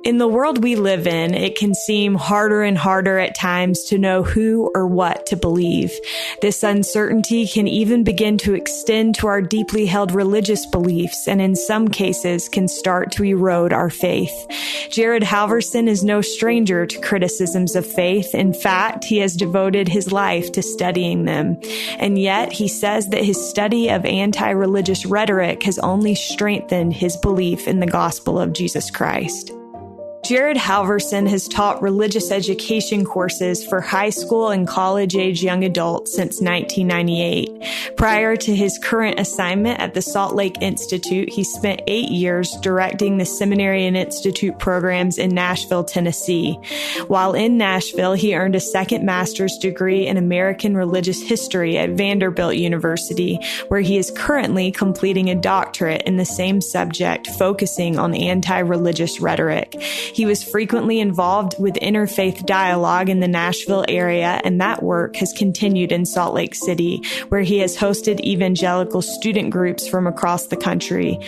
In the world we live in, it can seem harder and harder at times to know who or what to believe. This uncertainty can even begin to extend to our deeply held religious beliefs, and in some cases can start to erode our faith. Jared Halverson is no stranger to criticisms of faith. In fact, he has devoted his life to studying them. And yet, he says that his study of anti-religious rhetoric has only strengthened his belief in the gospel of Jesus Christ. Jared Halverson has taught religious education courses for high school and college-age young adults since 1998. Prior to his current assignment at the Salt Lake Institute, he spent 8 years directing the seminary and institute programs in Nashville, Tennessee. While in Nashville, he earned a second master's degree in American religious history at Vanderbilt University, where he is currently completing a doctorate in the same subject, focusing on anti-religious rhetoric. He was frequently involved with interfaith dialogue in the Nashville area, and that work has continued in Salt Lake City, where he has hosted evangelical student groups from across the country.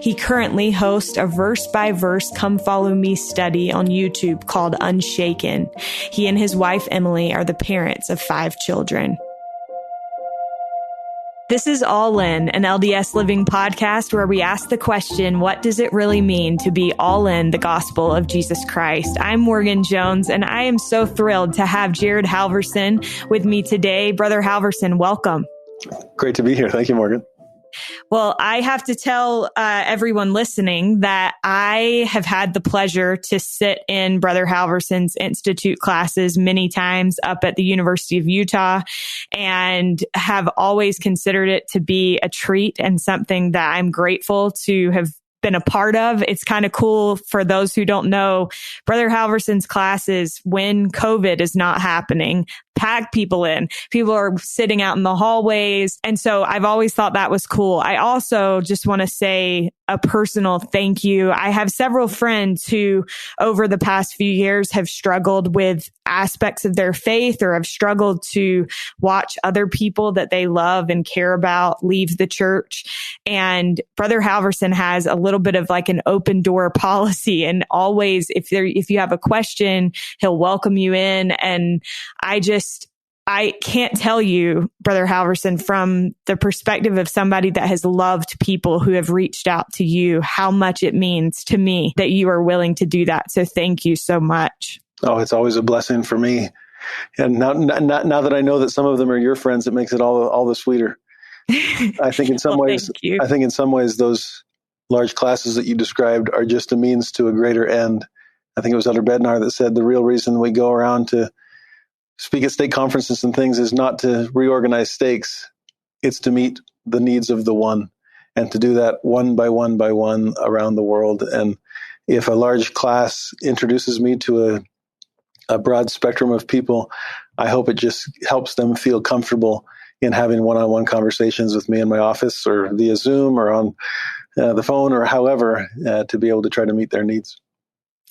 He currently hosts a verse-by-verse Come Follow Me study on YouTube called Unshaken. He and his wife, Emily, are the parents of 5 children. This is All In, an LDS Living podcast where we ask the question, what does it really mean to be all in the gospel of Jesus Christ? I'm Morgan Jones, and I am so thrilled to have Jared Halverson with me today. Brother Halverson, welcome. Great to be here. Thank you, Morgan. Well, I have to tell everyone listening that I have had the pleasure to sit in Brother Halverson's Institute classes many times up at the University of Utah, and have always considered it to be a treat and something that I'm grateful to have been a part of. It's kind of cool for those who don't know, Brother Halverson's classes, when COVID is not happening, pack people in. People are sitting out in the hallways. And so I've always thought that was cool. I also just want to say a personal thank you. I have several friends who over the past few years have struggled with aspects of their faith, or have struggled to watch other people that they love and care about leave the church. And Brother Halverson has a little bit of like an open door policy, and always, if you have a question, he'll welcome you in. And I can't tell you, Brother Halverson, from the perspective of somebody that has loved people who have reached out to you, how much it means to me that you are willing to do that. So thank you so much. Oh, it's always a blessing for me. And now that I know that some of them are your friends, it makes it all the sweeter. I think in some ways, those large classes that you described are just a means to a greater end. I think it was Elder Bednar that said the real reason we go around to speak at stake conferences and things is not to reorganize stakes. It's to meet the needs of the one, and to do that one by one by one around the world. And if a large class introduces me to a broad spectrum of people, I hope it just helps them feel comfortable in having one-on-one conversations with me in my office or via Zoom or on the phone or however, to be able to try to meet their needs.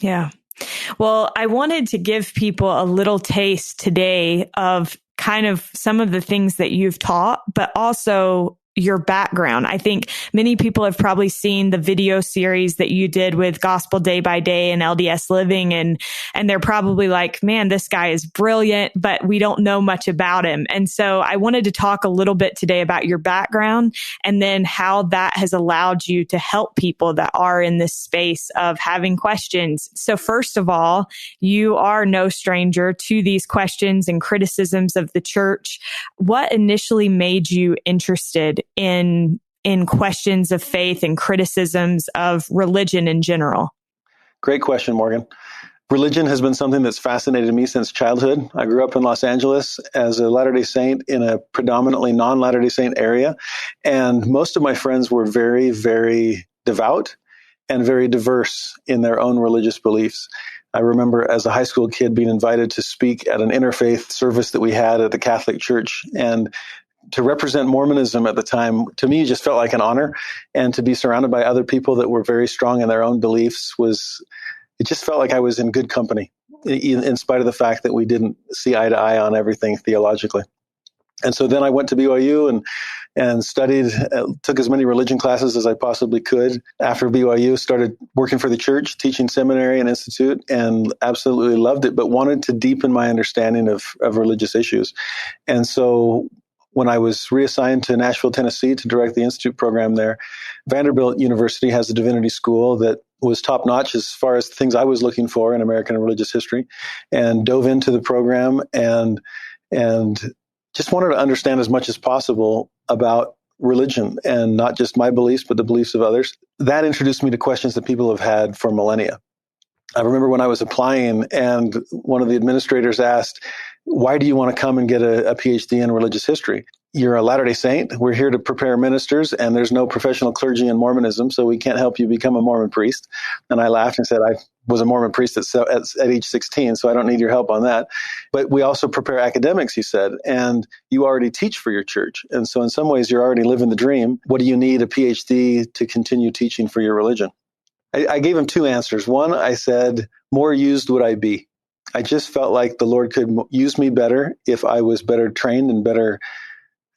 Yeah. Well, I wanted to give people a little taste today of kind of some of the things that you've taught, but also your background. I think many people have probably seen the video series that you did with Gospel Day by Day and LDS Living, and they're probably like, man, this guy is brilliant, but we don't know much about him. And so I wanted to talk a little bit today about your background, and then how that has allowed you to help people that are in this space of having questions. So first of all, you are no stranger to these questions and criticisms of the church. What initially made you interested in questions of faith and criticisms of religion in general? Great question, Morgan. Religion has been something that's fascinated me since childhood. I grew up in Los Angeles as a Latter-day Saint in a predominantly non-Latter-day Saint area. And most of my friends were very, very devout and very diverse in their own religious beliefs. I remember as a high school kid being invited to speak at an interfaith service that we had at the Catholic Church, and to represent Mormonism at the time, to me, just felt like an honor. And to be surrounded by other people that were very strong in their own beliefs it just felt like I was in good company, in spite of the fact that we didn't see eye to eye on everything theologically. And so then I went to BYU and studied, took as many religion classes as I possibly could. After BYU, started working for the church, teaching seminary and institute, and absolutely loved it, but wanted to deepen my understanding of religious issues. And so when I was reassigned to Nashville, Tennessee to direct the institute program there, Vanderbilt University has a divinity school that was top-notch as far as things I was looking for in American religious history, and dove into the program and just wanted to understand as much as possible about religion, and not just my beliefs, but the beliefs of others. That introduced me to questions that people have had for millennia. I remember when I was applying and one of the administrators asked, "Why do you want to come and get a PhD in religious history? You're a Latter-day Saint. We're here to prepare ministers, and there's no professional clergy in Mormonism, so we can't help you become a Mormon priest." And I laughed and said, "I was a Mormon priest at age 16, so I don't need your help on that. But we also prepare academics," he said, "and you already teach for your church. And so in some ways, you're already living the dream. What do you need a PhD to continue teaching for your religion?" I gave him two answers. One, I said, more used would I be? I just felt like the Lord could use me better if I was better trained and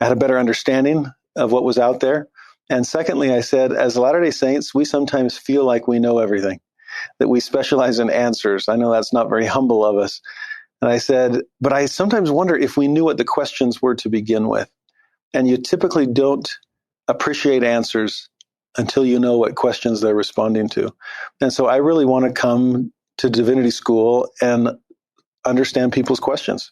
had a better understanding of what was out there. And secondly, I said, as Latter-day Saints, we sometimes feel like we know everything, that we specialize in answers. I know that's not very humble of us. And I said, but I sometimes wonder if we knew what the questions were to begin with. And you typically don't appreciate answers until you know what questions they're responding to. And so I really want to come to divinity school and understand people's questions.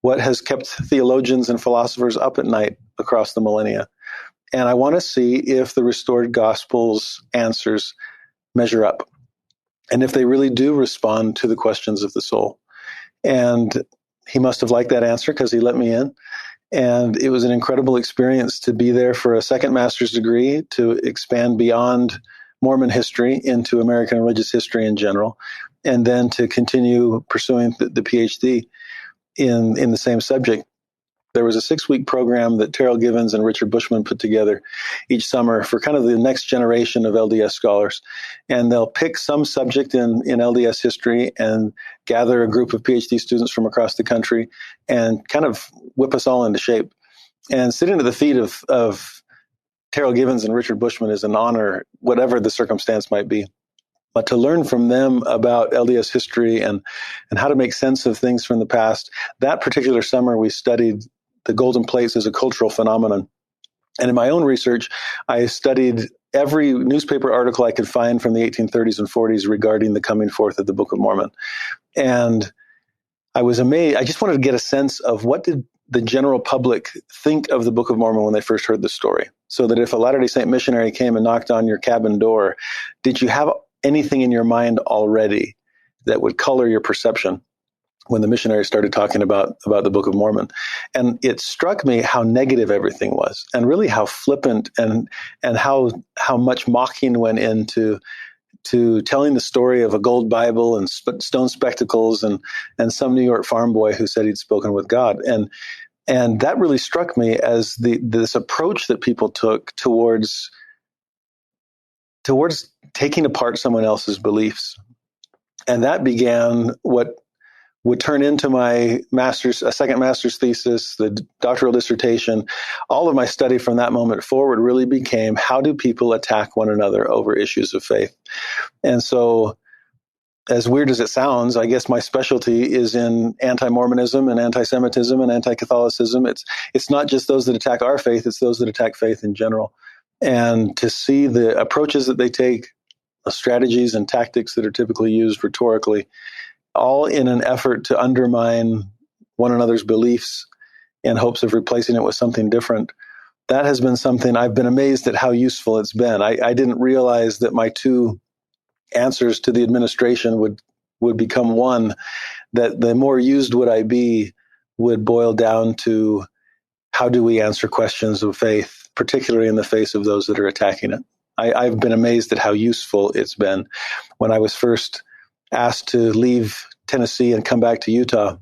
What has kept theologians and philosophers up at night across the millennia? And I want to see if the restored gospel's answers measure up, and if they really do respond to the questions of the soul. And he must have liked that answer, because he let me in. And it was an incredible experience to be there for a second master's degree, to expand beyond Mormon history into American religious history in general, and then to continue pursuing the PhD in the same subject. There was a 6-week program that Terrell Givens and Richard Bushman put together each summer for kind of the next generation of LDS scholars. And they'll pick some subject in LDS history and gather a group of PhD students from across the country and kind of whip us all into shape. And sitting at the feet of Terrell Givens and Richard Bushman is an honor, whatever the circumstance might be. But to learn from them about LDS history and how to make sense of things from the past, that particular summer we studied the golden plates as a cultural phenomenon. And in my own research, I studied every newspaper article I could find from the 1830s and 40s regarding the coming forth of the Book of Mormon. And I was amazed. I just wanted to get a sense of what did the general public think of the Book of Mormon when they first heard the story. So that if a Latter-day Saint missionary came and knocked on your cabin door, did you have anything in your mind already that would color your perception when the missionary started talking about the Book of Mormon? And it struck me how negative everything was, and really how flippant and how much mocking went into telling the story of a gold Bible and stone spectacles and some New York farm boy who said he'd spoken with God. And that really struck me as this approach that people took towards taking apart someone else's beliefs. And that began what would turn into my second master's thesis, the doctoral dissertation. All of my study from that moment forward really became, how do people attack one another over issues of faith? And so, as weird as it sounds, I guess my specialty is in anti-Mormonism and anti-Semitism and anti-Catholicism. It's not just those that attack our faith, it's those that attack faith in general. And to see the approaches that they take, the strategies and tactics that are typically used rhetorically, all in an effort to undermine one another's beliefs in hopes of replacing it with something different. That has been something I've been amazed at how useful it's been. I didn't realize that my two answers to the administration would become one, that the more used would I be would boil down to, how do we answer questions of faith, particularly in the face of those that are attacking it? I've been amazed at how useful it's been. When I was first asked to leave Tennessee and come back to Utah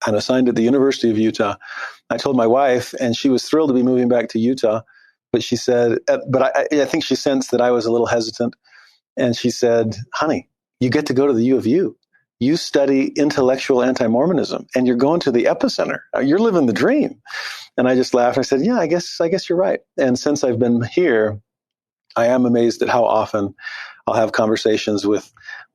and assigned at the University of Utah, I told my wife, and she was thrilled to be moving back to Utah, but she said, I think she sensed that I was a little hesitant. And she said, "Honey, you get to go to the U of U. You study intellectual anti-Mormonism, and you're going to the epicenter. You're living the dream." And I just laughed. I said, yeah, I guess you're right. And since I've been here, I am amazed at how often I'll have conversations with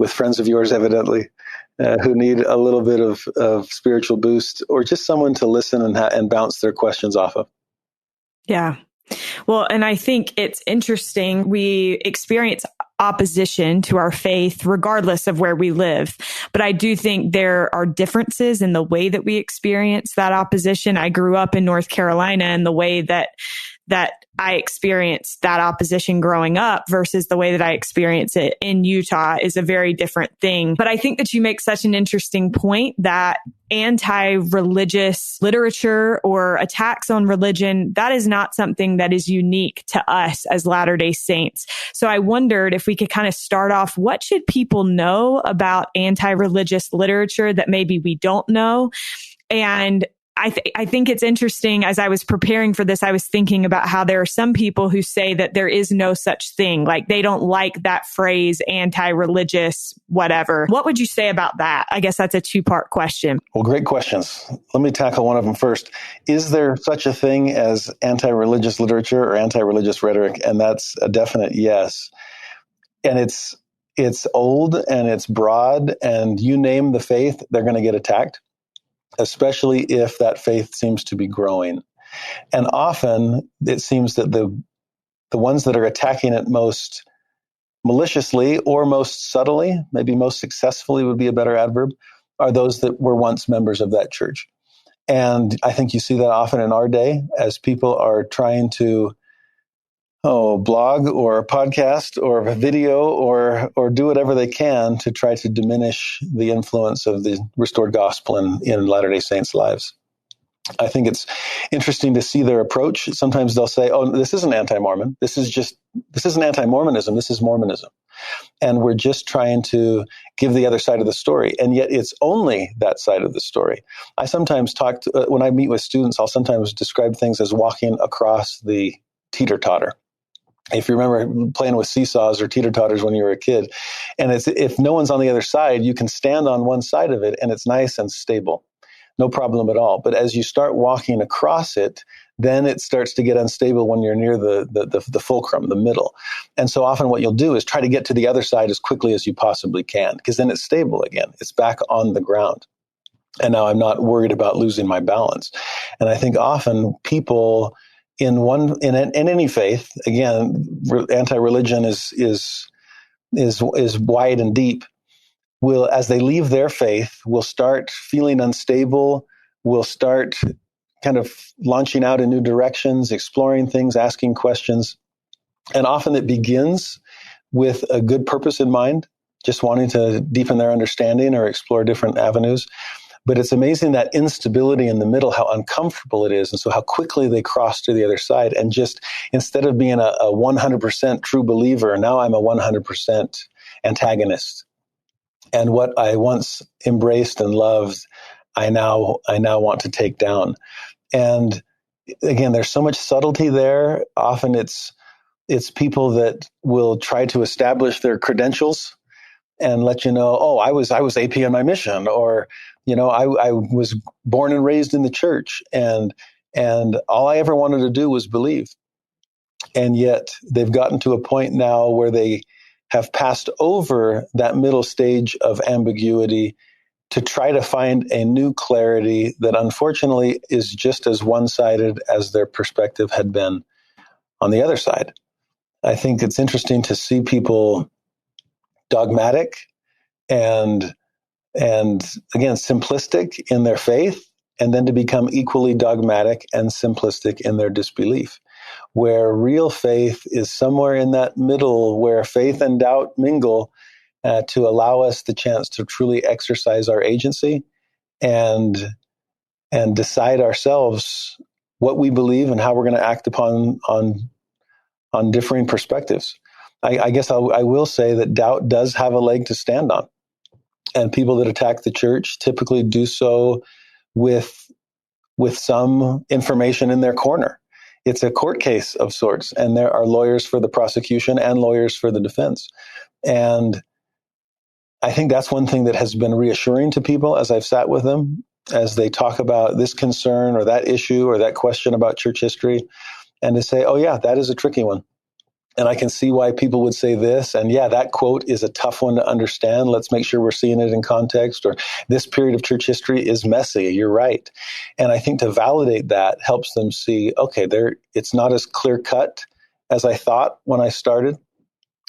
friends of yours, evidently, who need a little bit of spiritual boost, or just someone to listen and bounce their questions off of. Yeah. Well, and I think it's interesting. We experience opposition to our faith regardless of where we live. But I do think there are differences in the way that we experience that opposition. I grew up in North Carolina, and the way that I experienced that opposition growing up versus the way that I experience it in Utah is a very different thing. But I think that you make such an interesting point that anti-religious literature or attacks on religion, that is not something that is unique to us as Latter-day Saints. So I wondered if we could kind of start off, what should people know about anti-religious literature that maybe we don't know? And I think it's interesting. As I was preparing for this, I was thinking about how there are some people who say that there is no such thing. Like, they don't like that phrase, anti-religious, whatever. What would you say about that? I guess that's a two-part question. Well, great questions. Let me tackle one of them first. Is there such a thing as anti-religious literature or anti-religious rhetoric? And that's a definite yes. And it's old and it's broad, and you name the faith, they're going to get attacked, especially if that faith seems to be growing. And often it seems that the ones that are attacking it most maliciously or most subtly, maybe most successfully would be a better adverb, are those that were once members of that church. And I think you see that often in our day as people are trying to blog or a podcast or a video or do whatever they can to try to diminish the influence of the restored gospel in Latter-day Saints' lives. I think it's interesting to see their approach. Sometimes they'll say, oh, this isn't anti-Mormon. This isn't anti-Mormonism. This is Mormonism. And we're just trying to give the other side of the story. And yet it's only that side of the story. I sometimes when I meet with students, I'll sometimes describe things as walking across the teeter-totter. If you remember playing with seesaws or teeter-totters when you were a kid, and if no one's on the other side, you can stand on one side of it and it's nice and stable. No problem at all. But as you start walking across it, then it starts to get unstable when you're near the fulcrum, the middle. And so often what you'll do is try to get to the other side as quickly as you possibly can, because then it's stable again. It's back on the ground. And now I'm not worried about losing my balance. And I think often people in any faith, again, anti-religion is wide and deep, will, as they leave their faith, will start feeling unstable, will start kind of launching out in new directions, exploring things, asking questions. And often it begins with a good purpose in mind, just wanting to deepen their understanding or explore different avenues. But it's amazing that instability in the middle, how uncomfortable it is. And so how quickly they cross to the other side. And just instead of being a 100% true believer, now I'm a 100% antagonist. And what I once embraced and loved, I now want to take down. And again, there's so much subtlety there. Often it's people that will try to establish their credentials and let you know, oh, I was AP on my mission, or I was born and raised in the church, and all I ever wanted to do was believe. And yet they've gotten to a point now where they have passed over that middle stage of ambiguity to try to find a new clarity that unfortunately is just as one-sided as their perspective had been on the other side. I think it's interesting to see people dogmatic and again, simplistic in their faith, and then to become equally dogmatic and simplistic in their disbelief, where real faith is somewhere in that middle where faith and doubt mingle to allow us the chance to truly exercise our agency and decide ourselves what we believe and how we're going to act upon on differing perspectives. I guess I will say that doubt does have a leg to stand on. And people that attack the church typically do so with some information in their corner. It's a court case of sorts, and there are lawyers for the prosecution and lawyers for the defense. And I think that's one thing that has been reassuring to people as I've sat with them, as they talk about this concern or that issue or that question about church history, and to say, oh yeah, that is a tricky one. And I can see why people would say this. And yeah, that quote is a tough one to understand. Let's make sure we're seeing it in context. Or this period of church history is messy. You're right. And I think to validate that helps them see, okay, it's not as clear cut as I thought when I started.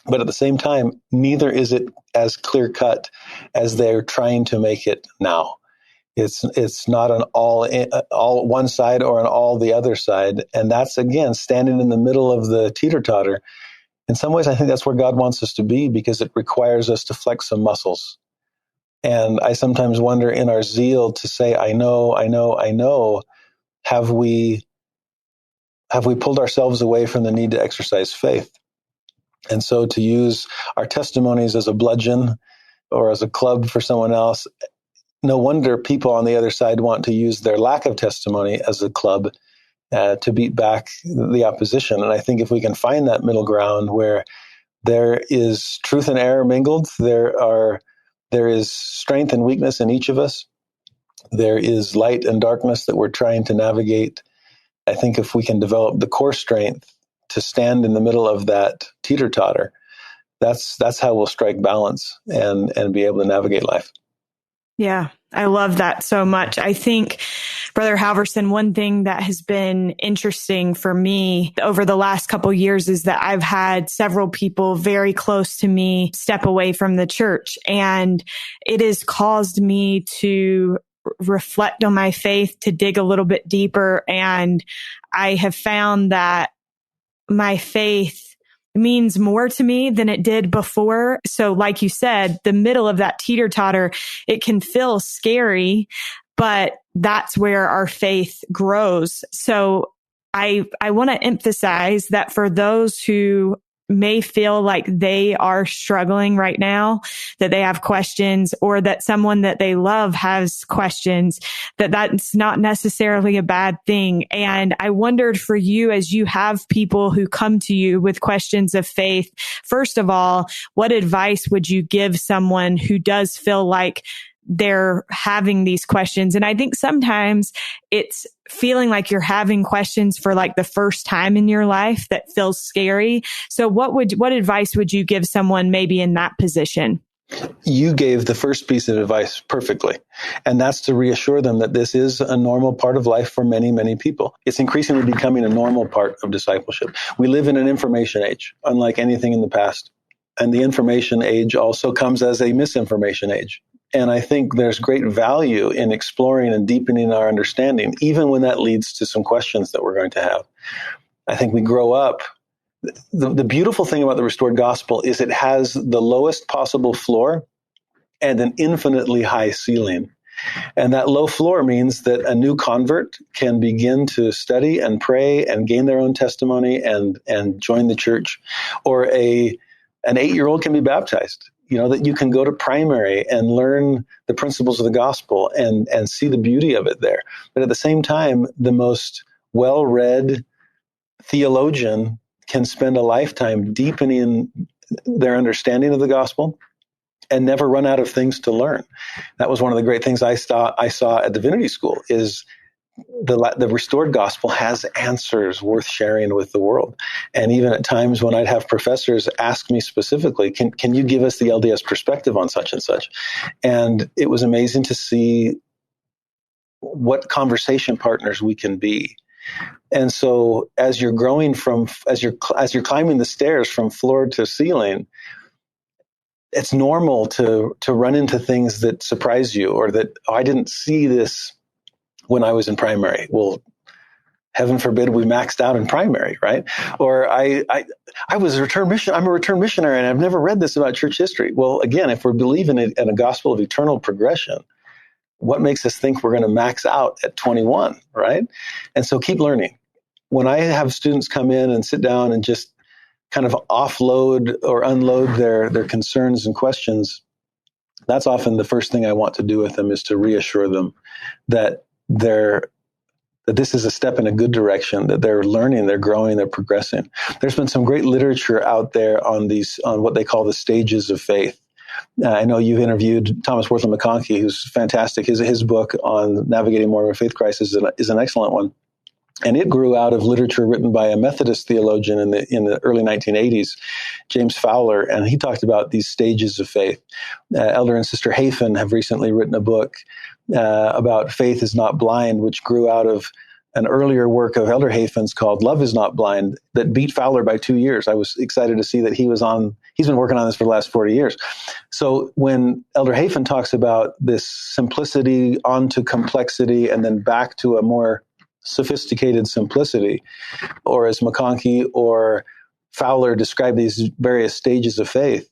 But at the same time, neither is it as clear cut as they're trying to make it now. It's not an all one side or an all the other side. And that's, again, standing in the middle of the teeter-totter. In some ways, I think that's where God wants us to be, because it requires us to flex some muscles. And I sometimes wonder, in our zeal to say, I know, have we pulled ourselves away from the need to exercise faith? And so to use our testimonies as a bludgeon or as a club for someone else, no wonder people on the other side want to use their lack of testimony as a club to beat back the opposition. And I think if we can find that middle ground where there is truth and error mingled, there is strength and weakness in each of us, there is light and darkness that we're trying to navigate. I think if we can develop the core strength to stand in the middle of that teeter-totter, that's how we'll strike balance and be able to navigate life. Yeah, I love that so much. I think, Brother Halverson, one thing that has been interesting for me over the last couple of years is that I've had several people very close to me step away from the church, and it has caused me to reflect on my faith, to dig a little bit deeper. And I have found that my faith means more to me than it did before. So like you said, the middle of that teeter-totter, it can feel scary, but that's where our faith grows. So I want to emphasize that for those who may feel like they are struggling right now, that they have questions, or that someone that they love has questions, that's not necessarily a bad thing. And I wondered for you, as you have people who come to you with questions of faith, first of all, what advice would you give someone who does feel like they're having these questions? And I think sometimes it's feeling like you're having questions for like the first time in your life that feels scary. So what advice would you give someone maybe in that position? You gave the first piece of advice perfectly, and that's to reassure them that this is a normal part of life for many, many people. It's increasingly becoming a normal part of discipleship. We live in an information age, unlike anything in the past. And the information age also comes as a misinformation age. And I think there's great value in exploring and deepening our understanding, even when that leads to some questions that we're going to have. I think we grow up. The beautiful thing about the restored gospel is it has the lowest possible floor and an infinitely high ceiling. And that low floor means that a new convert can begin to study and pray and gain their own testimony and join the church. Or an 8-year-old can be baptized. That you can go to primary and learn the principles of the gospel and see the beauty of it there. But at the same time, the most well-read theologian can spend a lifetime deepening their understanding of the gospel and never run out of things to learn. That was one of the great things I saw at Divinity School, is the restored gospel has answers worth sharing with the world. And even at times when I'd have professors ask me specifically, can you give us the LDS perspective on such and such? And it was amazing to see what conversation partners we can be. And so as you're growing as you're climbing the stairs from floor to ceiling, it's normal to run into things that surprise you, or that, I didn't see this when I was in primary. Well, heaven forbid we maxed out in primary, right? Or I was a return missionary. I'm a return missionary, and I've never read this about church history. Well, again, if we're believing in a gospel of eternal progression, what makes us think we're going to max out at 21, right? And so keep learning. When I have students come in and sit down and just kind of offload or unload their concerns and questions, that's often the first thing I want to do with them, is to reassure them that that this is a step in a good direction, that they're learning, they're growing, they're progressing. There's been some great literature out there on what they call the stages of faith, I know you've interviewed Thomas Wortham McConkie, who's fantastic. His book on navigating moral faith crisis is an excellent one. And it grew out of literature written by a Methodist theologian in the early 1980s, James Fowler, and he talked about these stages of faith. Elder and Sister Hafen have recently written a book about Faith is Not Blind, which grew out of an earlier work of Elder Hafen's called Love is Not Blind that beat Fowler by 2 years. I was excited to see that he's been working on this for the last 40 years. So when Elder Hafen talks about this simplicity onto complexity and then back to a more sophisticated simplicity, or as McConkie or Fowler describe these various stages of faith,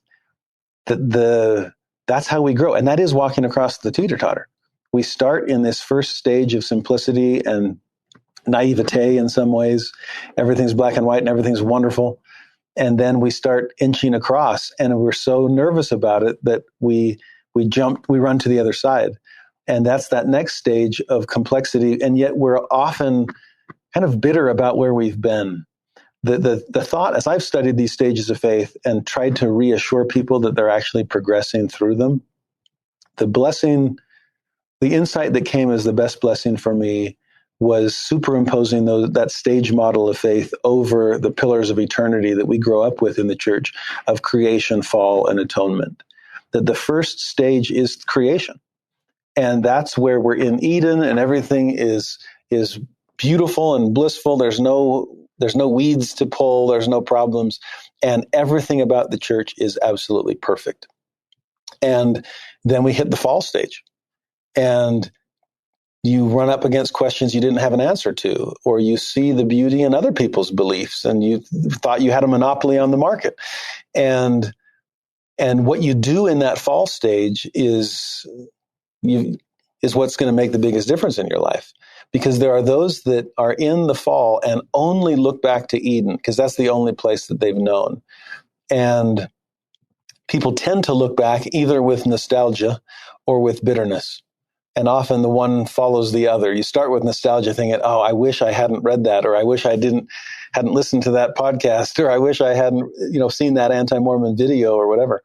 that's how we grow. And that is walking across the teeter-totter. We start in this first stage of simplicity and naivete in some ways. Everything's black and white and everything's wonderful. And then we start inching across, and we're so nervous about it that we run to the other side. And that's that next stage of complexity. And yet we're often kind of bitter about where we've been. The thought, as I've studied these stages of faith and tried to reassure people that they're actually progressing through them, the insight that came as the best blessing for me was superimposing that stage model of faith over the pillars of eternity that we grow up with in the church of creation, fall, and atonement. That the first stage is creation. And that's where we're in Eden and everything is beautiful and blissful. There's no weeds to pull. There's no problems. And everything about the church is absolutely perfect. And then we hit the fall stage. And you run up against questions you didn't have an answer to, or you see the beauty in other people's beliefs and you thought you had a monopoly on the market. And what you do in that fall stage is what's going to make the biggest difference in your life. Because there are those that are in the fall and only look back to Eden, because that's the only place that they've known. And people tend to look back either with nostalgia or with bitterness. And often the one follows the other. You start with nostalgia thinking, oh, I wish I hadn't read that, or I wish I hadn't listened to that podcast, or I wish I hadn't, seen that anti-Mormon video or whatever.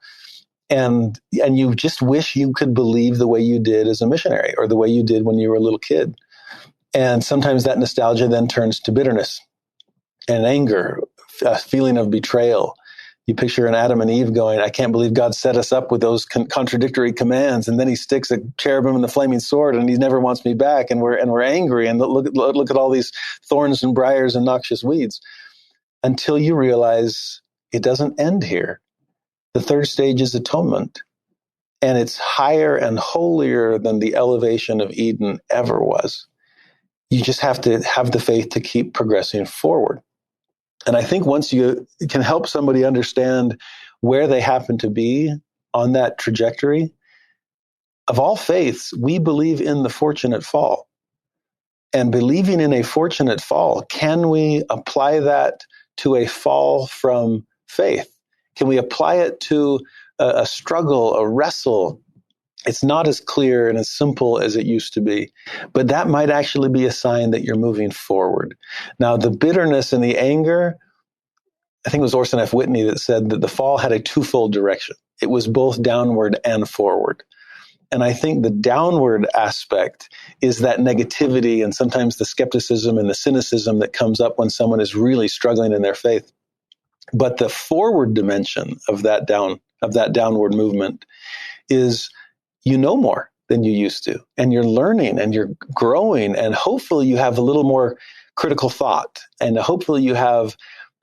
And you just wish you could believe the way you did as a missionary or the way you did when you were a little kid. And sometimes that nostalgia then turns to bitterness and anger, a feeling of betrayal. You picture an Adam and Eve going, I can't believe God set us up with those contradictory commands. And then he sticks a cherubim and the flaming sword and he never wants me back. And we're angry. And look at all these thorns and briars and noxious weeds, until you realize it doesn't end here. The third stage is atonement, and it's higher and holier than the elevation of Eden ever was. You just have to have the faith to keep progressing forward. And I think once you can help somebody understand where they happen to be on that trajectory, of all faiths, we believe in the fortunate fall. And believing in a fortunate fall, can we apply that to a fall from faith? Can we apply it to a struggle, a wrestle? It's not as clear and as simple as it used to be, but that might actually be a sign that you're moving forward. Now, the bitterness and the anger, I think it was Orson F. Whitney that said that the fall had a twofold direction. It was both downward and forward. And I think the downward aspect is that negativity and sometimes the skepticism and the cynicism that comes up when someone is really struggling in their faith. But the forward dimension of that downward movement is you know more than you used to, and you're learning and you're growing, and hopefully you have a little more critical thought, and hopefully you have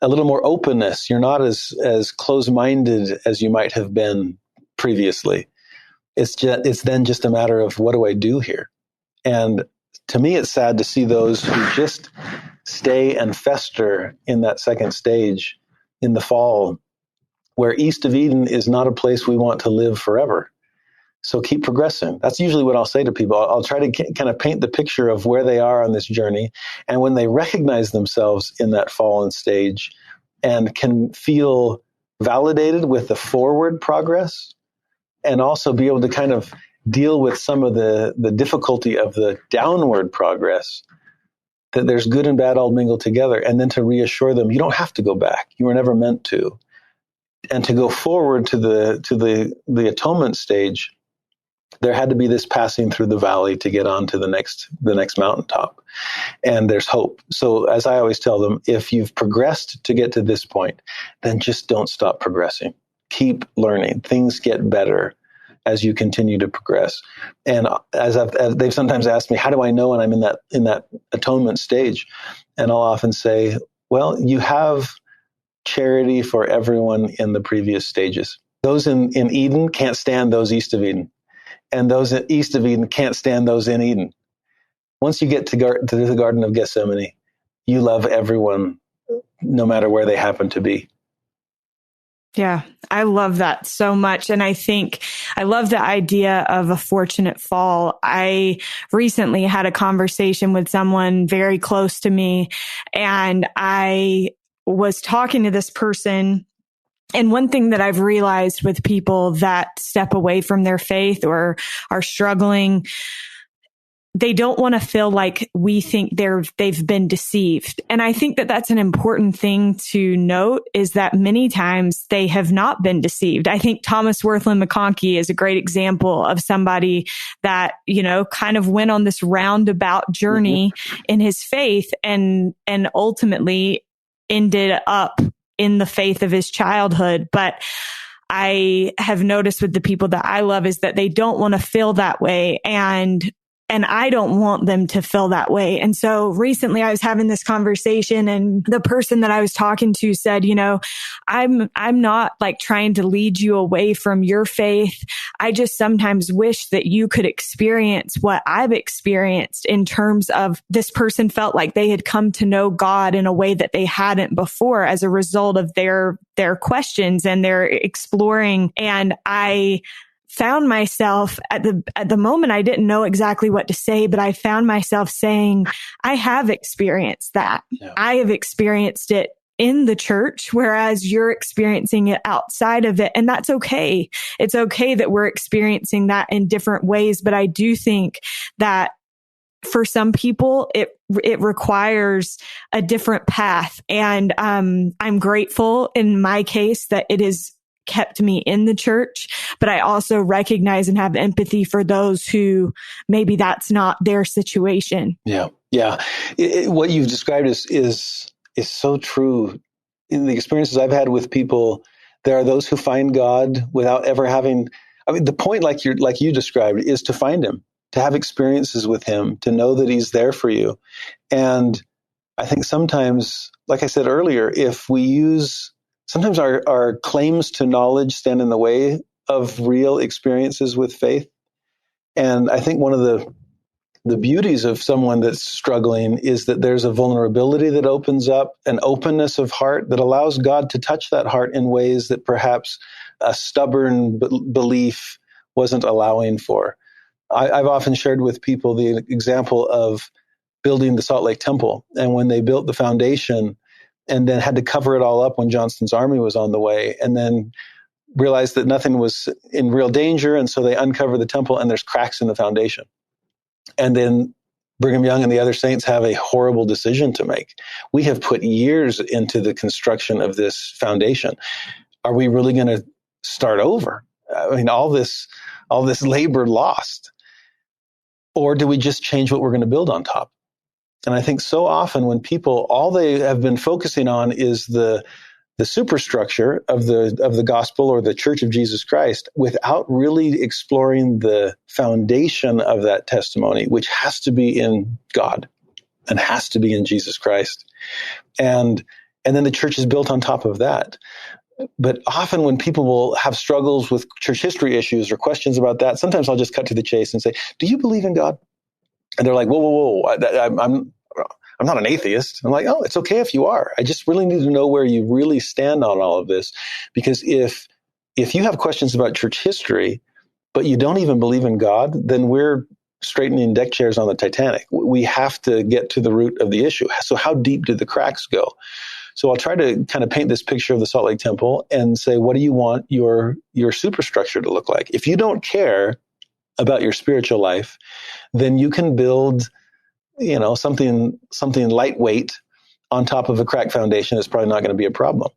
a little more openness. You're not as close-minded as you might have been previously. It's then just a matter of, what do I do here? And to me, it's sad to see those who just stay and fester in that second stage in the fall, where east of Eden is not a place we want to live forever. So keep progressing. That's usually what I'll say to people. I'll try to kind of paint the picture of where they are on this journey. And when they recognize themselves in that fallen stage and can feel validated with the forward progress, and also be able to kind of deal with some of the difficulty of the downward progress, that there's good and bad all mingled together, and then to reassure them, you don't have to go back. You were never meant to. And to go forward to the atonement stage, there had to be this passing through the valley to get on to the next mountaintop. And there's hope. So as I always tell them, if you've progressed to get to this point, then just don't stop progressing. Keep learning. Things get better as you continue to progress. And as they've sometimes asked me, how do I know when I'm in that atonement stage? And I'll often say, well, you have charity for everyone in the previous stages. Those in Eden can't stand those east of Eden. And those east of Eden can't stand those in Eden. Once you get to the Garden of Gethsemane, you love everyone, no matter where they happen to be. Yeah, I love that so much. And I think I love the idea of a fortunate fall. I recently had a conversation with someone very close to me, and I was talking to this person. And one thing that I've realized with people that step away from their faith or are struggling, they don't want to feel like we think they've been deceived. And I think that that's an important thing to note, is that many times they have not been deceived. I think Thomas Worthland McConkie is a great example of somebody that, kind of went on this roundabout journey in his faith and ultimately ended up in the faith of his childhood. But I have noticed with the people that I love is that they don't want to feel that way. And I don't want them to feel that way. And so recently I was having this conversation, and the person that I was talking to said, I'm not like trying to lead you away from your faith. I just sometimes wish that you could experience what I've experienced, in terms of this person felt like they had come to know God in a way that they hadn't before as a result of their questions and their exploring. And I found myself at the moment, I didn't know exactly what to say, but I found myself saying, I have experienced that. Yeah. I have experienced it in the church, whereas you're experiencing it outside of it. And that's okay. It's okay that we're experiencing that in different ways. But I do think that for some people, it requires a different path. And I'm grateful in my case that it is kept me in the church, but I also recognize and have empathy for those who maybe that's not their situation. Yeah. Yeah. What you've described is so true. In the experiences I've had with people, there are those who find God without ever having, the point like you described is to find him, to have experiences with him, to know that he's there for you. And I think sometimes, like I said earlier, sometimes our claims to knowledge stand in the way of real experiences with faith. And I think one of the beauties of someone that's struggling is that there's a vulnerability that opens up, an openness of heart that allows God to touch that heart in ways that perhaps a stubborn belief wasn't allowing for. I've often shared with people the example of building the Salt Lake Temple. And when they built the foundation, and then had to cover it all up when Johnston's army was on the way, and then realized that nothing was in real danger. And so they uncover the temple, and there's cracks in the foundation. And then Brigham Young and the other saints have a horrible decision to make. We have put years into the construction of this foundation. Are we really going to start over? I mean, all this labor lost. Or do we just change what we're going to build on top? And I think so often when people, all they have been focusing on is the superstructure of the gospel or the Church of Jesus Christ, without really exploring the foundation of that testimony, which has to be in God and has to be in Jesus Christ. And then the church is built on top of that. But often when people will have struggles with church history issues or questions about that, sometimes I'll just cut to the chase and say, do you believe in God? And they're like, whoa, I'm not an atheist. I'm like, oh, it's okay if you are. I just really need to know where you really stand on all of this. Because if you have questions about church history, but you don't even believe in God, then we're straightening deck chairs on the Titanic. We have to get to the root of the issue. So how deep did the cracks go? So I'll try to kind of paint this picture of the Salt Lake Temple and say, what do you want your superstructure to look like? If you don't care about your spiritual life, then you can build, something lightweight on top of a cracked foundation. Is probably not going to be a problem.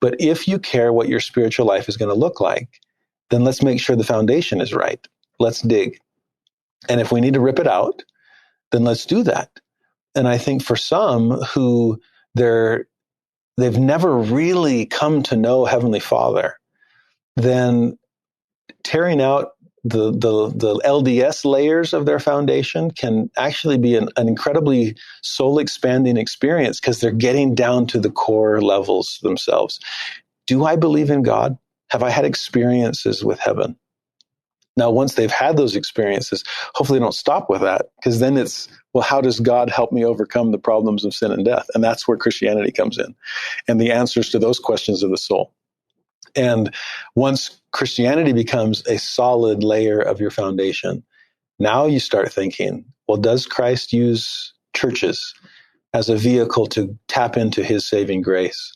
But if you care what your spiritual life is going to look like, then let's make sure the foundation is right. Let's dig. And if we need to rip it out, then let's do that. And I think for some who they've never really come to know Heavenly Father, then tearing out the LDS layers of their foundation can actually be an incredibly soul-expanding experience, because they're getting down to the core levels themselves. Do I believe in God? Have I had experiences with heaven? Now, once they've had those experiences, hopefully they don't stop with that, because then it's, well, how does God help me overcome the problems of sin and death? And that's where Christianity comes in, and the answers to those questions of the soul. And once Christianity becomes a solid layer of your foundation, now you start thinking, well, does Christ use churches as a vehicle to tap into his saving grace?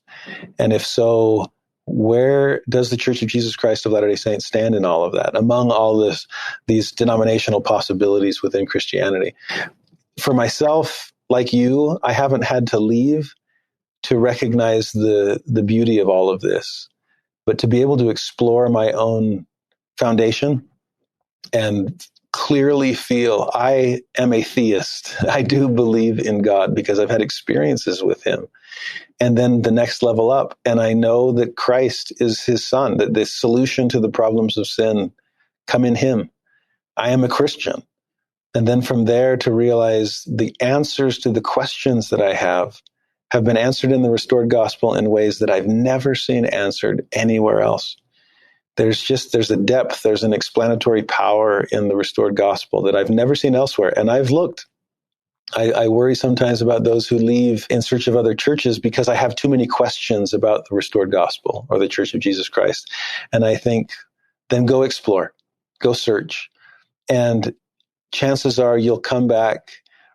And if so, where does the Church of Jesus Christ of Latter-day Saints stand in all of that, among all these denominational possibilities within Christianity? For myself, like you, I haven't had to leave to recognize the beauty of all of this, but to be able to explore my own foundation and clearly feel I am a theist. I do believe in God because I've had experiences with him. And then the next level up, and I know that Christ is his son, that the solution to the problems of sin come in him. I am a Christian. And then from there to realize the answers to the questions that I have been answered in the restored gospel in ways that I've never seen answered anywhere else. There's a depth, there's an explanatory power in the restored gospel that I've never seen elsewhere. And I've looked. I worry sometimes about those who leave in search of other churches because I have too many questions about the restored gospel or the Church of Jesus Christ. And I think, then go explore, go search. And chances are you'll come back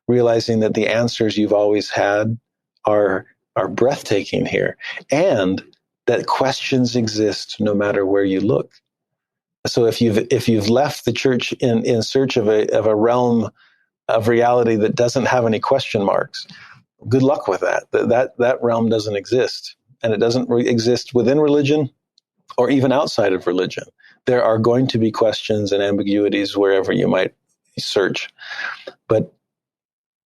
realizing that the answers you've always had are breathtaking here, and that questions exist no matter where you look. So if you've left the church in search of a realm of reality that doesn't have any question marks, good luck with that. That realm doesn't exist, and it doesn't exist within religion or even outside of religion. There are going to be questions and ambiguities wherever you might search, but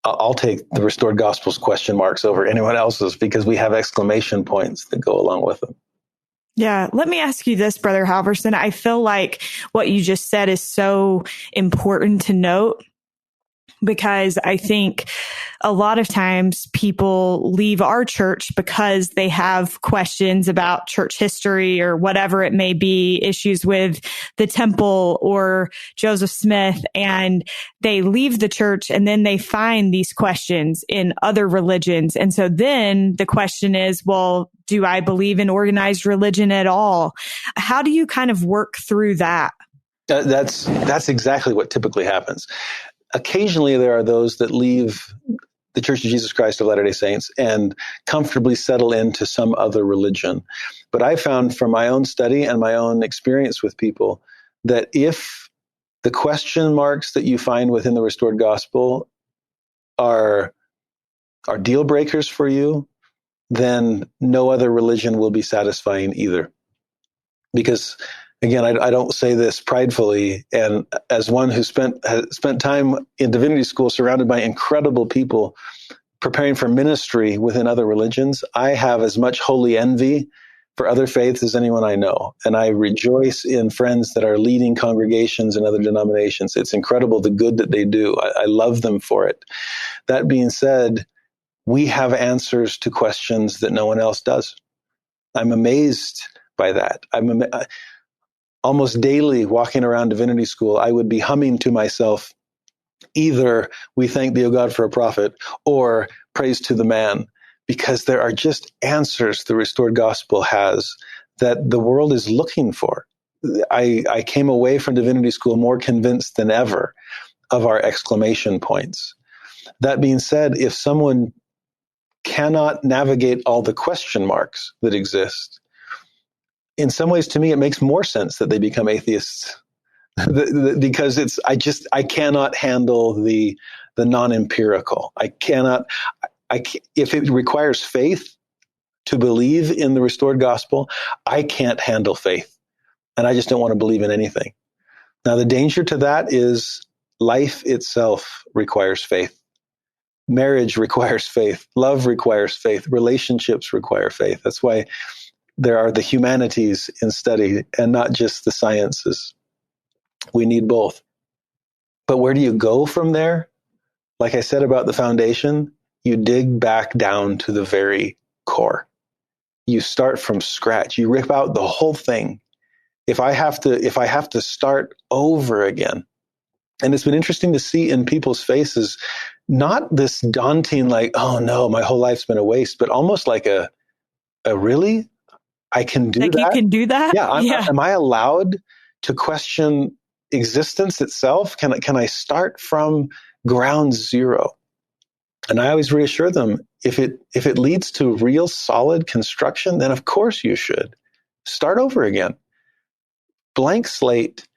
I'll take the restored gospel's question marks over anyone else's, because we have exclamation points that go along with them. Yeah. Let me ask you this, Brother Halverson. I feel like what you just said is so important to note, because I think a lot of times people leave our church because they have questions about church history or whatever it may be, issues with the temple or Joseph Smith, and they leave the church and then they find these questions in other religions. And so then the question is, well, do I believe in organized religion at all? How do you kind of work through that? That's exactly what typically happens. Occasionally, there are those that leave the Church of Jesus Christ of Latter-day Saints and comfortably settle into some other religion. But I found from my own study and my own experience with people that if the question marks that you find within the restored gospel are deal breakers for you, then no other religion will be satisfying either. Because again, I don't say this pridefully, and as one who spent time in divinity school surrounded by incredible people preparing for ministry within other religions, I have as much holy envy for other faiths as anyone I know. And I rejoice in friends that are leading congregations in other denominations. It's incredible the good that they do. I love them for it. That being said, we have answers to questions that no one else does. I'm amazed by that. Almost daily walking around divinity school, I would be humming to myself, either we thank thee, O God, for a prophet, or praise to the man, because there are just answers the restored gospel has that the world is looking for. I came away from divinity school more convinced than ever of our exclamation points. That being said, if someone cannot navigate all the question marks that exist, in some ways, to me, it makes more sense that they become atheists, because I cannot handle the non-empirical. If it requires faith, to believe in the restored gospel, I can't handle faith. And I just don't want to believe in anything. Now, the danger to that is life itself requires faith. Marriage requires faith. Love requires faith. Relationships require faith. That's why there are the humanities in study and not just the sciences. We need both. But where do you go from there? Like I said about the foundation, you dig back down to the very core. You start from scratch. You rip out the whole thing. If I have to start over again. And it's been interesting to see in people's faces, not this daunting, like, oh no, my whole life's been a waste, but almost like a really? I can do that? You can do that? Yeah. Am I allowed to question existence itself? Can I start from ground zero? And I always reassure them, if it leads to real solid construction, then of course you should. Start over again. Blank slate,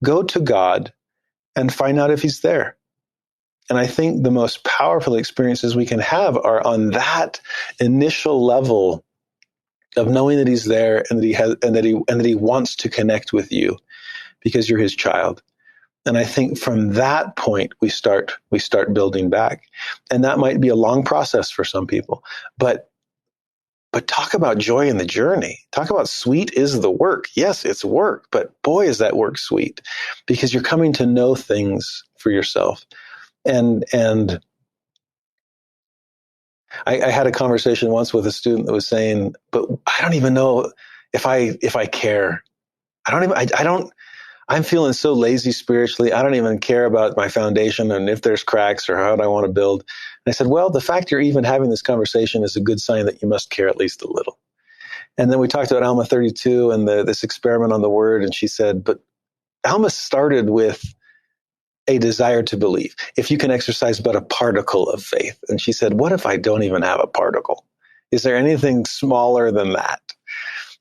go to God and find out if he's there. And I think the most powerful experiences we can have are on that initial level of knowing that he's there and that he wants to connect with you because you're his child. And I think from that point we start building back. And that might be a long process for some people. But talk about joy in the journey. Talk about sweet is the work. Yes, it's work, but boy, is that work sweet, because you're coming to know things for yourself. And I had a conversation once with a student that was saying, but I don't even know if I care. I'm feeling so lazy spiritually. I don't even care about my foundation and if there's cracks or how I want to build. And I said, well, the fact you're even having this conversation is a good sign that you must care at least a little. And then we talked about Alma 32 and this experiment on the word. And she said, but Alma started with a desire to believe. If you can exercise but a particle of faith. And she said, what if I don't even have a particle? Is there anything smaller than that?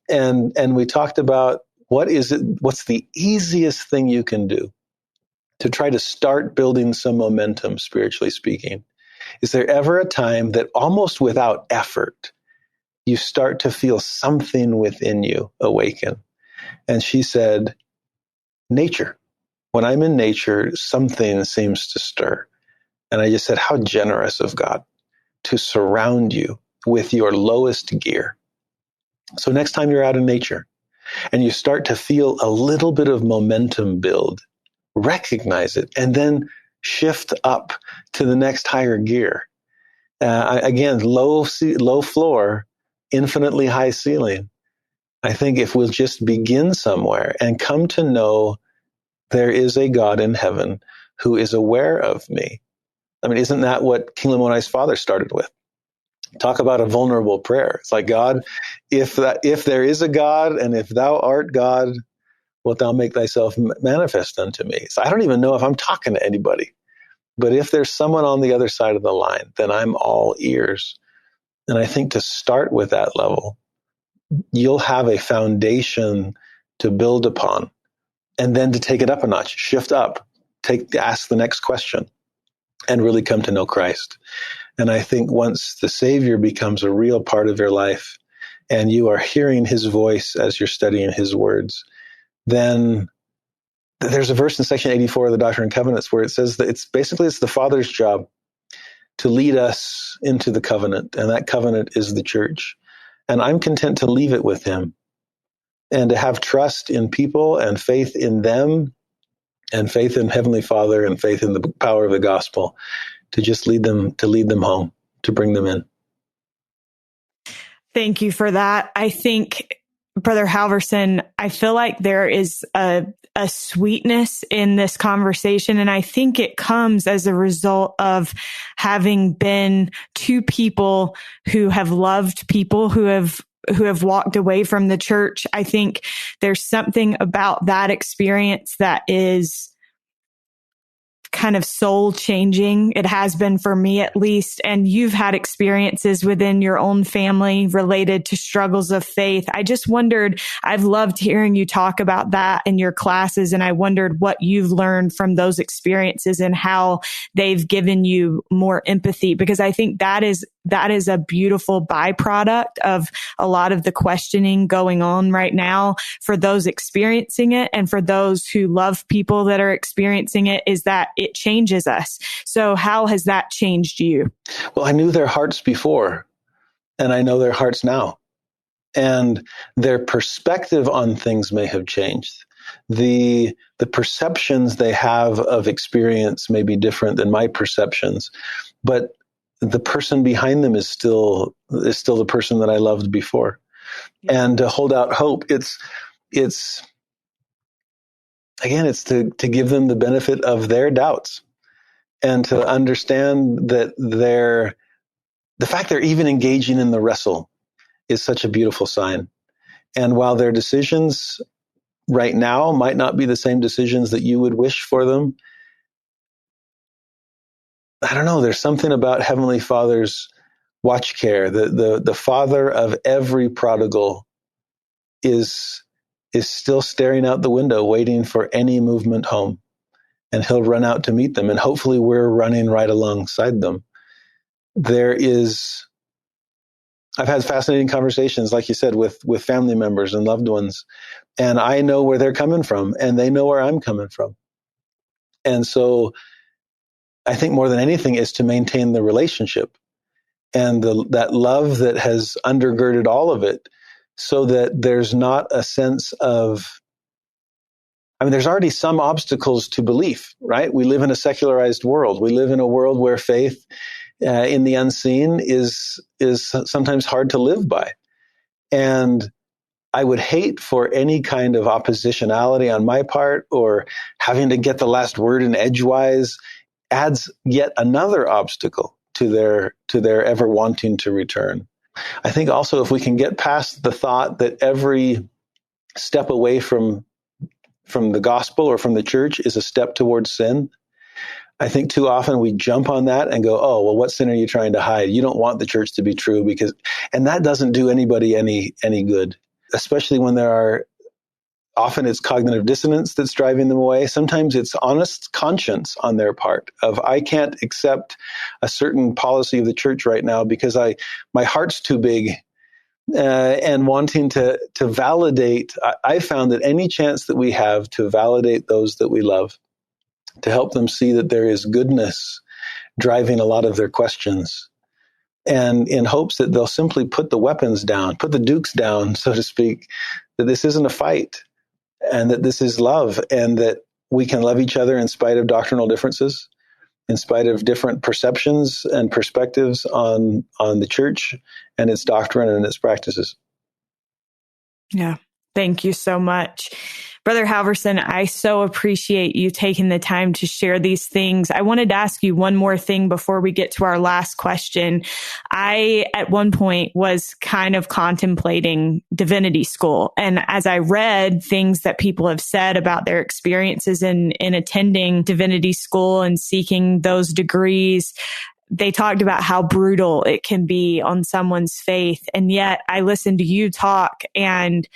And we talked about what's the easiest thing you can do to try to start building some momentum, spiritually speaking? Is there ever a time that almost without effort, you start to feel something within you awaken? And she said, nature. When I'm in nature, something seems to stir. And I just said, how generous of God to surround you with your lowest gear. So next time you're out in nature and you start to feel a little bit of momentum build, recognize it and then shift up to the next higher gear. Again, low floor, infinitely high ceiling. I think if we'll just begin somewhere and come to know there is a God in heaven who is aware of me. I mean, isn't that what King Lamoni's father started with? Talk about a vulnerable prayer. It's like, God, if there is a God and if thou art God, wilt thou make thyself manifest unto me? So I don't even know if I'm talking to anybody, but if there's someone on the other side of the line, then I'm all ears. And I think to start with that level, you'll have a foundation to build upon. And then to take it up a notch, shift up, ask the next question, and really come to know Christ. And I think once the Savior becomes a real part of your life, and you are hearing his voice as you're studying his words, then there's a verse in section 84 of the Doctrine and Covenants where it says that it's the Father's job to lead us into the covenant, and that covenant is the church. And I'm content to leave it with him. And to have trust in people and faith in them and faith in Heavenly Father and faith in the power of the gospel to just lead them home, to bring them in. Thank you for that. I think, Brother Halverson, I feel like there is a sweetness in this conversation. And I think it comes as a result of having been two people who have loved people who have walked away from the church. I think there's something about that experience that is kind of soul changing. It has been for me at least. And you've had experiences within your own family related to struggles of faith. I just wondered, I've loved hearing you talk about that in your classes. And I wondered what you've learned from those experiences and how they've given you more empathy, because I think that is that is a beautiful byproduct of a lot of the questioning going on right now for those experiencing it. And for those who love people that are experiencing it, is that it changes us. So how has that changed you? Well, I knew their hearts before, and I know their hearts now. And their perspective on things may have changed. The perceptions they have of experience may be different than my perceptions, but the person behind them is still the person that I loved before. Yeah. And to hold out hope, it's to give them the benefit of their doubts, and to understand that the fact they're even engaging in the wrestle is such a beautiful sign. And while their decisions right now might not be the same decisions that you would wish for them, I don't know, there's something about Heavenly Father's watch care. The father of every prodigal is still staring out the window, waiting for any movement home. And he'll run out to meet them. And hopefully we're running right alongside them. I've had fascinating conversations, like you said, with family members and loved ones. And I know where they're coming from, and they know where I'm coming from. And so I think more than anything is to maintain the relationship and that love that has undergirded all of it, so that there's not a sense of, there's already some obstacles to belief, right? We live in a secularized world. We live in a world where faith in the unseen is sometimes hard to live by. And I would hate for any kind of oppositionality on my part, or having to get the last word in edgewise adds yet another obstacle to their ever wanting to return. I think also, if we can get past the thought that every step away from the gospel or from the church is a step towards sin, I think too often we jump on that and go, oh, well, what sin are you trying to hide? You don't want the church to be true, and that doesn't do anybody any good, especially when often it's cognitive dissonance that's driving them away. Sometimes it's honest conscience on their part of, I can't accept a certain policy of the church right now because my heart's too big. And wanting to validate, I found that any chance that we have to validate those that we love, to help them see that there is goodness driving a lot of their questions, and in hopes that they'll simply put the weapons down, put the dukes down, so to speak, that this isn't a fight, and that this is love, and that we can love each other in spite of doctrinal differences, in spite of different perceptions and perspectives on the church and its doctrine and its practices. Yeah. Thank you so much. Brother Halverson, I so appreciate you taking the time to share these things. I wanted to ask you one more thing before we get to our last question. I, at one point, was kind of contemplating divinity school. And as I read things that people have said about their experiences in attending divinity school and seeking those degrees, they talked about how brutal it can be on someone's faith. And yet I listened to you talk, and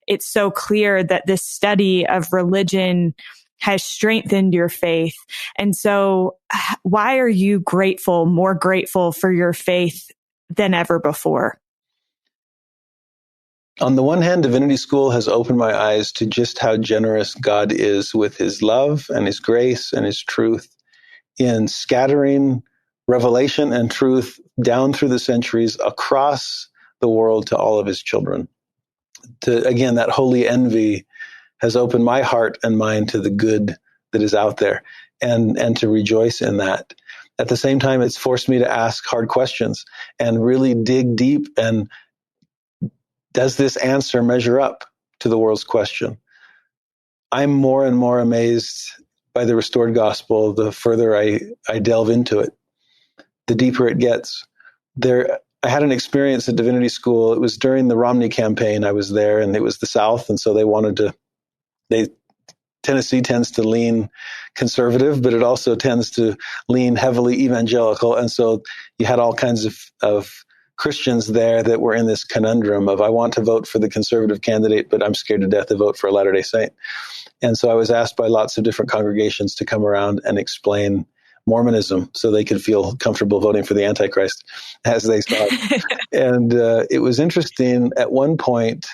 it's so clear that this study of religion has strengthened your faith. And so why are you more grateful for your faith than ever before? On the one hand, divinity school has opened my eyes to just how generous God is with his love and his grace and his truth in scattering revelation and truth down through the centuries across the world to all of his children. Again, that holy envy has opened my heart and mind to the good that is out there, and to rejoice in that. At the same time, it's forced me to ask hard questions and really dig deep. And does this answer measure up to the world's question? I'm more and more amazed by the restored gospel the further I delve into it, the deeper it gets. I had an experience at Divinity School. It was during the Romney campaign. I was there, and it was the South. And so Tennessee tends to lean conservative, but it also tends to lean heavily evangelical. And so you had all kinds of Christians there that were in this conundrum of, I want to vote for the conservative candidate, but I'm scared to death to vote for a Latter-day Saint. And so I was asked by lots of different congregations to come around and explain Mormonism so they could feel comfortable voting for the Antichrist as they saw it. And it was interesting. At one point,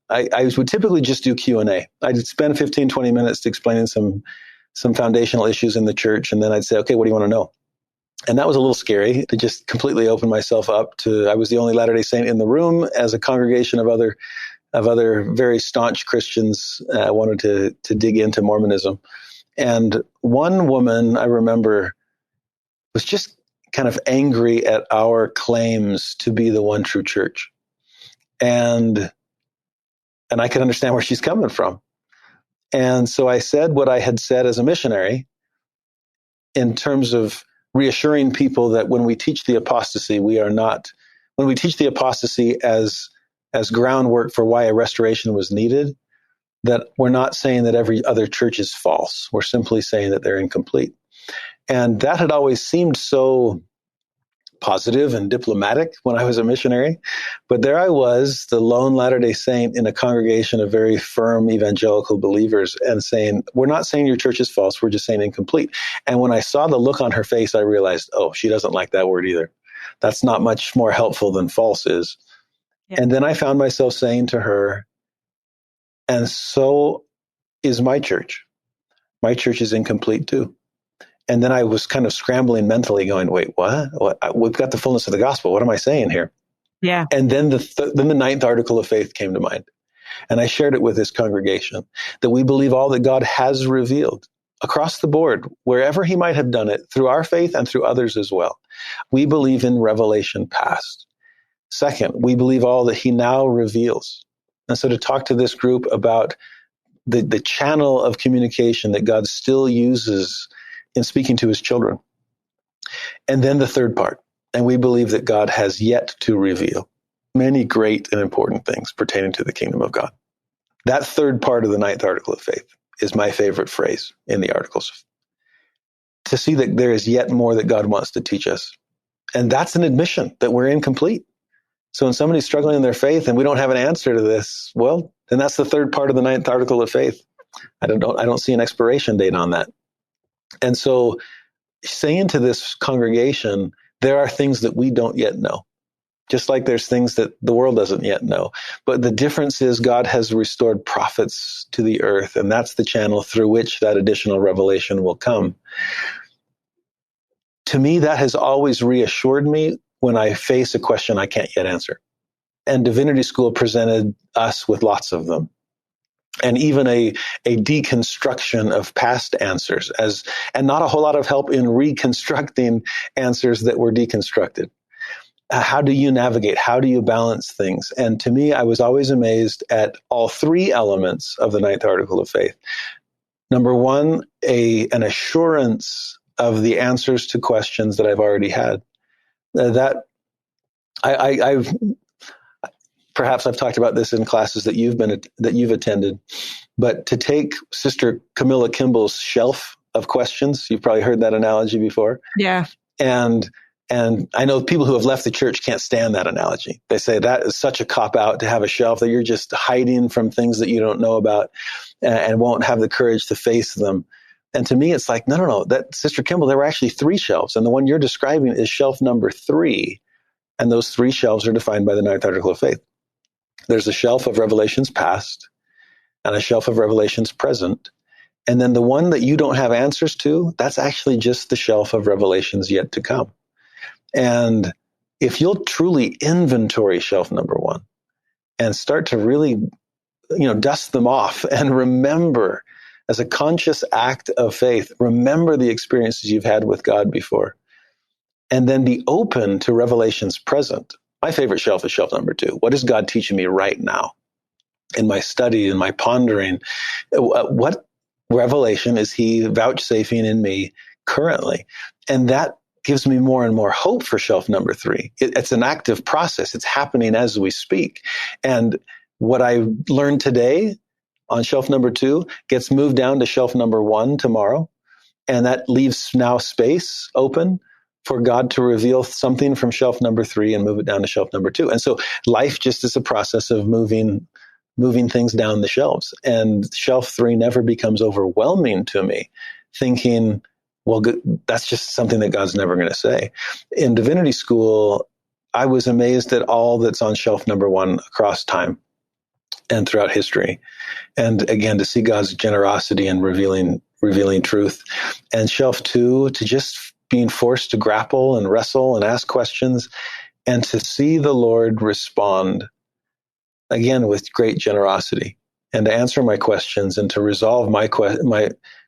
I would typically just do Q&A. I'd spend 15, 20 minutes explaining some foundational issues in the church. And then I'd say, okay, what do you want to know? And that was a little scary to just completely open myself up to. I was the only Latter-day Saint in the room, as a congregation of other very staunch Christians wanted to dig into Mormonism. And one woman, I remember, was just kind of angry at our claims to be the one true church. And I could understand where she's coming from. And so I said what I had said as a missionary in terms of reassuring people that when we teach the apostasy, when we teach the apostasy as groundwork for why a restoration was needed, that we're not saying that every other church is false. We're simply saying that they're incomplete. And that had always seemed so positive and diplomatic when I was a missionary. But there I was, the lone Latter-day Saint in a congregation of very firm evangelical believers, and saying, we're not saying your church is false, we're just saying incomplete. And when I saw the look on her face, I realized, oh, she doesn't like that word either. That's not much more helpful than false is. Yeah. And then I found myself saying to her, and so is my church. My church is incomplete too. And then I was kind of scrambling mentally going, wait, what? We've got the fullness of the gospel. What am I saying here? Yeah. And then the ninth article of faith came to mind. And I shared it with this congregation, that we believe all that God has revealed across the board, wherever he might have done it, through our faith and through others as well. We believe in revelation past. Second, we believe all that he now reveals. And so to talk to this group about the channel of communication that God still uses in speaking to his children. And then the third part, and we believe that God has yet to reveal many great and important things pertaining to the kingdom of God. That third part of the ninth article of faith is my favorite phrase in the articles. To see that there is yet more that God wants to teach us. And that's an admission that we're incomplete. So when somebody's struggling in their faith and we don't have an answer to this, well, then that's the third part of the ninth article of faith. I don't see an expiration date on that. And so saying to this congregation, there are things that we don't yet know, just like there's things that the world doesn't yet know. But the difference is God has restored prophets to the earth, and that's the channel through which that additional revelation will come. To me, that has always reassured me when I face a question I can't yet answer. And Divinity School presented us with lots of them. And even a deconstruction of past answers, and not a whole lot of help in reconstructing answers that were deconstructed. How do you navigate? How do you balance things? And to me, I was always amazed at all three elements of the ninth article of faith. Number one, an assurance of the answers to questions that I've already had. Perhaps I've talked about this in classes that you've attended, but to take Sister Camilla Kimball's shelf of questions, you've probably heard that analogy before. Yeah. And I know people who have left the church can't stand that analogy. They say that is such a cop-out to have a shelf that you're just hiding from things that you don't know about and won't have the courage to face them. And to me, it's like, no. That Sister Kimball, there were actually three shelves. And the one you're describing is shelf number 3. And those 3 shelves are defined by the ninth article of faith. There's a shelf of revelations past and a shelf of revelations present. And then the one that you don't have answers to, that's actually just the shelf of revelations yet to come. And if you'll truly inventory shelf number 1 and start to really, dust them off and remember, as a conscious act of faith, remember the experiences you've had with God before, and then be open to revelations present. My favorite shelf is shelf number 2. What is God teaching me right now in my study, in my pondering? What revelation is he vouchsafing in me currently? And that gives me more and more hope for shelf number 3. It's an active process. It's happening as we speak. And what I learned today on shelf number 2 gets moved down to shelf number 1 tomorrow. And that leaves now space open for God to reveal something from shelf number 3 and move it down to shelf number 2. And so life just is a process of moving things down the shelves. And shelf 3 never becomes overwhelming to me, thinking, well, that's just something that God's never going to say. In divinity school, I was amazed at all that's on shelf number 1 across time and throughout history. And again, to see God's generosity in revealing truth. And shelf 2, to just being forced to grapple and wrestle and ask questions, and to see the Lord respond again with great generosity, and to answer my questions, and to resolve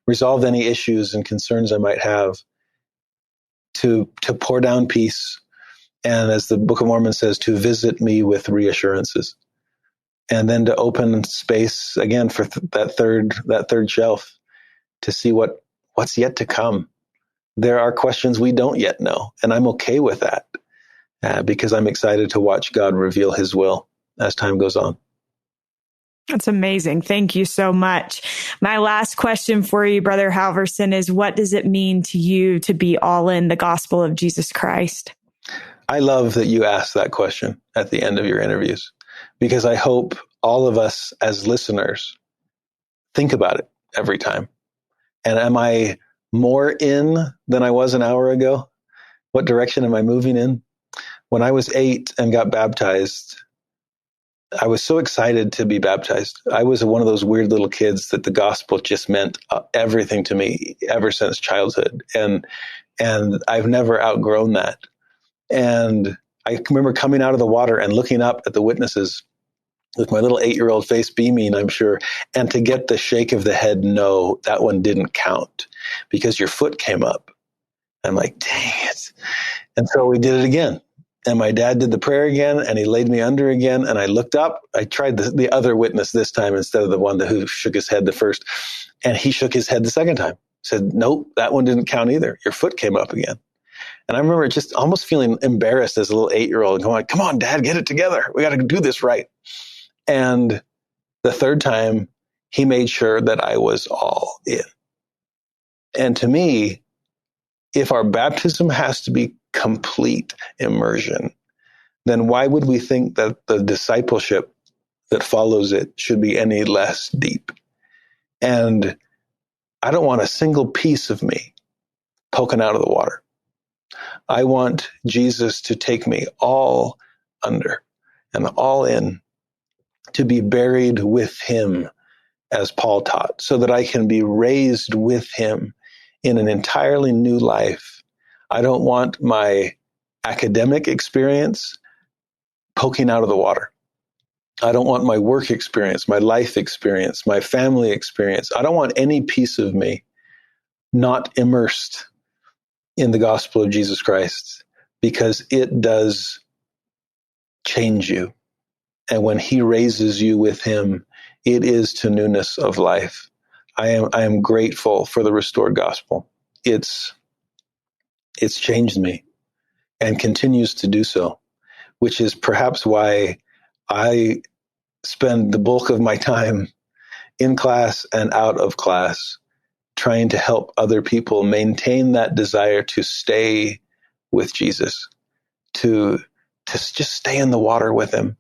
resolve any issues and concerns I might have, to pour down peace, and as the Book of Mormon says, to visit me with reassurances, and then to open space again for that third shelf to see what's yet to come. There are questions we don't yet know, and I'm okay with that because I'm excited to watch God reveal his will as time goes on. That's amazing. Thank you so much. My last question for you, Brother Halverson, is what does it mean to you to be all in the gospel of Jesus Christ? I love that you ask that question at the end of your interviews, because I hope all of us as listeners think about it every time. And am I more in than I was an hour ago? What direction am I moving in? When I was 8 and got baptized, I was so excited to be baptized. I was one of those weird little kids that the gospel just meant everything to me ever since childhood. And I've never outgrown that. And I remember coming out of the water and looking up at the witnesses with my little 8-year-old face beaming, I'm sure, and to get the shake of the head, no, that one didn't count because your foot came up. I'm like, dang it. And so we did it again. And my dad did the prayer again, and he laid me under again. And I looked up. I tried the other witness this time instead of the one who shook his head the first. And he shook his head the second time. Said, nope, that one didn't count either. Your foot came up again. And I remember just almost feeling embarrassed as a little 8-year-old, going, come on, Dad, get it together. We got to do this right. And the third time, he made sure that I was all in. And to me, if our baptism has to be complete immersion, then why would we think that the discipleship that follows it should be any less deep? And I don't want a single piece of me poking out of the water. I want Jesus to take me all under and all in, to be buried with him, as Paul taught, so that I can be raised with him in an entirely new life. I don't want my academic experience poking out of the water. I don't want my work experience, my life experience, my family experience. I don't want any piece of me not immersed in the gospel of Jesus Christ, because it does change you. And when he raises you with him, it is to newness of life. I am grateful for the restored gospel. It's changed me and continues to do so, which is perhaps why I spend the bulk of my time in class and out of class trying to help other people maintain that desire to stay with Jesus, to just stay in the water with him.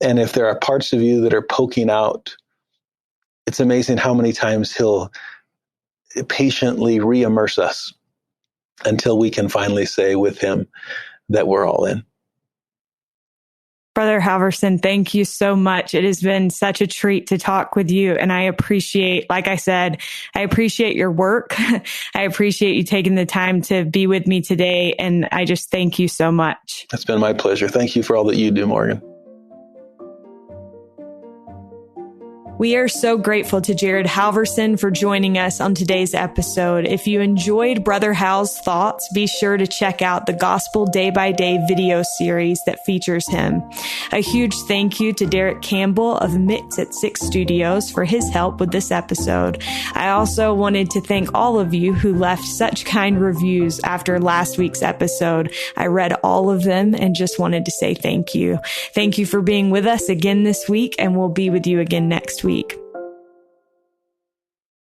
And if there are parts of you that are poking out, it's amazing how many times he'll patiently re-immerse us until we can finally say with him that we're all in. Brother Halverson, thank you so much. It has been such a treat to talk with you. And I appreciate, like I said, I appreciate your work. I appreciate you taking the time to be with me today. And I just thank you so much. It's been my pleasure. Thank you for all that you do, Morgan. We are so grateful to Jared Halverson for joining us on today's episode. If you enjoyed Brother Hal's thoughts, be sure to check out the Gospel Day by Day video series that features him. A huge thank you to Derek Campbell of Mix at 6 Studios for his help with this episode. I also wanted to thank all of you who left such kind reviews after last week's episode. I read all of them and just wanted to say thank you. Thank you for being with us again this week, and we'll be with you again next week.